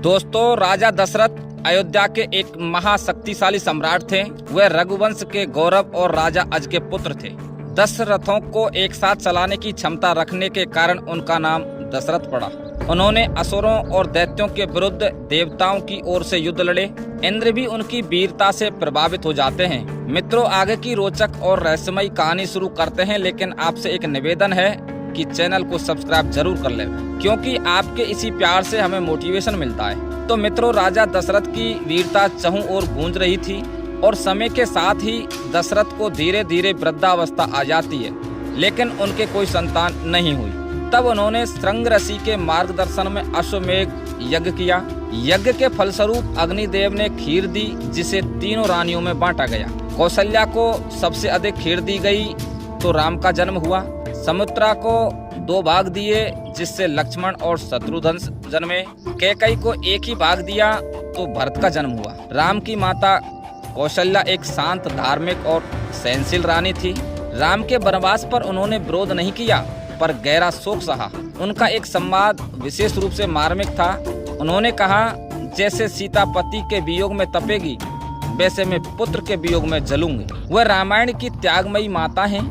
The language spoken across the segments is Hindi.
दोस्तों, राजा दशरथ अयोध्या के एक महाशक्तिशाली सम्राट थे। वे रघुवंश के गौरव और राजा अज के पुत्र थे। 10 रथों को एक साथ चलाने की क्षमता रखने के कारण उनका नाम दशरथ पड़ा। उन्होंने असुरों और दैत्यों के विरुद्ध देवताओं की ओर से युद्ध लड़े। इंद्र भी उनकी वीरता से प्रभावित हो जाते हैं। मित्रों, आगे की रोचक और रहस्यमयी कहानी शुरू करते हैं, लेकिन आपसे एक निवेदन है कि चैनल को सब्सक्राइब जरूर कर लें, क्योंकि आपके इसी प्यार से हमें मोटिवेशन मिलता है। तो मित्रों, राजा दशरथ की वीरता चहुं ओर गूंज रही थी और समय के साथ ही दशरथ को धीरे धीरे वृद्धावस्था आ जाती है, लेकिन उनके कोई संतान नहीं हुई। तब उन्होंने श्रृंग ऋषि के मार्गदर्शन में अश्वमेघ यज्ञ किया। यज्ञ के फलस्वरूप अग्निदेव ने खीर दी, जिसे 3 रानियों में बांटा गया। कौशल्या को सबसे अधिक खीर दी गई तो राम का जन्म हुआ। सुमित्रा को 2 भाग दिए, जिससे लक्ष्मण और शत्रुघ्न जन्मे। कैकेयी को 1 ही भाग दिया तो भरत का जन्म हुआ। राम की माता कौशल्या एक शांत, धार्मिक और सहनशील रानी थी। राम के वनवास पर उन्होंने विरोध नहीं किया, पर गहरा शोक सहा। उनका एक संवाद विशेष रूप से मार्मिक था। उन्होंने कहा, जैसे सीता पति के वियोग में तपेगी, वैसे मैं पुत्र के वियोग में जलूंगी। वह रामायण की त्यागमयी माता हैं,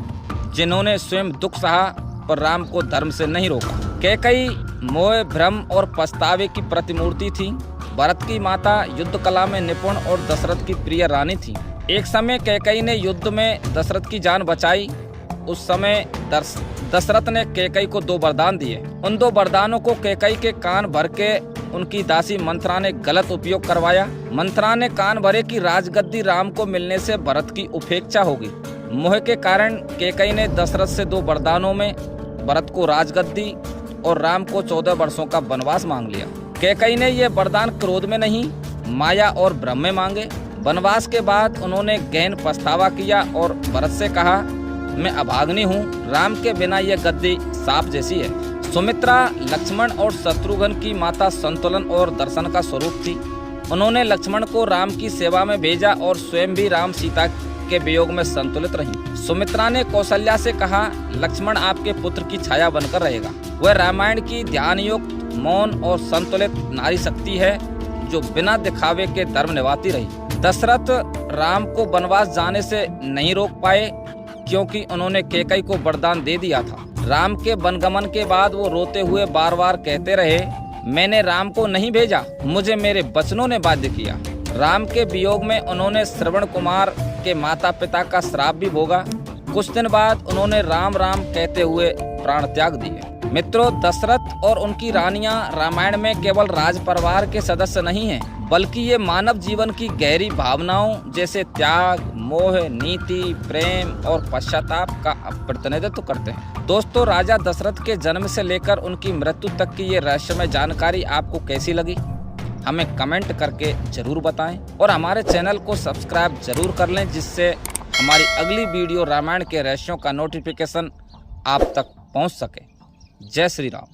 जिन्होंने स्वयं दुख सहा पर राम को धर्म से नहीं रोका। कैकेयी मोह, भ्रम और पछतावे की प्रतिमूर्ति थी। भरत की माता युद्ध कला में निपुण और दशरथ की प्रिय रानी थी। एक समय कैकेयी ने युद्ध में दशरथ की जान बचाई। उस समय दशरथ ने कैकेयी को 2 वरदान दिए। उन 2 वरदानों को कैकेयी के कान भर के उनकी दासी मंथरा ने गलत उपयोग करवाया। मंथरा ने कान भरे कि राजगद्दी राम को मिलने से भरत की उपेक्षा होगी। मोह के कारण कैकेयी ने दशरथ से 2 वरदानों में भरत को राजगद्दी और राम को 14 वर्षों का वनवास मांग लिया। कैकेयी ने ये वरदान क्रोध में नहीं, माया और भ्रम में मांगे। वनवास के बाद उन्होंने गहन पछतावा किया और भरत से कहा, मैं अभाग्नि हूँ, राम के बिना यह गद्दी सांप जैसी है। सुमित्रा लक्ष्मण और शत्रुघ्न की माता संतुलन और दर्शन का स्वरूप थी। उन्होंने लक्ष्मण को राम की सेवा में भेजा और स्वयं भी राम सीता के वियोग में संतुलित रही। सुमित्रा ने कौशल्या से कहा, लक्ष्मण आपके पुत्र की छाया बनकर रहेगा। वह रामायण की ध्यान युक्त, मौन और संतुलित नारी शक्ति है, जो बिना दिखावे के धर्म निभाती रही। दशरथ राम को वनवास जाने से नहीं रोक पाए, क्योंकि उन्होंने कैकेयी को वरदान दे दिया था। राम के वनगमन के बाद वो रोते हुए बार बार कहते रहे, मैंने राम को नहीं भेजा, मुझे मेरे वचनों ने बाध्य किया। राम के वियोग में उन्होंने श्रवण कुमार के माता पिता का श्राप भी भोगा। कुछ दिन बाद उन्होंने राम राम कहते हुए प्राण त्याग दिए। मित्रों, दशरथ और उनकी रानियां रामायण में केवल राज परिवार के सदस्य नहीं हैं, बल्कि ये मानव जीवन की गहरी भावनाओं जैसे त्याग, मोह, नीति, प्रेम और पश्चाताप का प्रतिनिधित्व करते हैं। दोस्तों, राजा दशरथ के जन्म से लेकर उनकी मृत्यु तक की ये रहस्यमय जानकारी आपको कैसी लगी, हमें कमेंट करके जरूर बताएं और हमारे चैनल को सब्सक्राइब जरूर कर लें, जिससे हमारी अगली वीडियो रामायण के रहस्यों का नोटिफिकेशन आप तक पहुंच सके। जय श्री राम।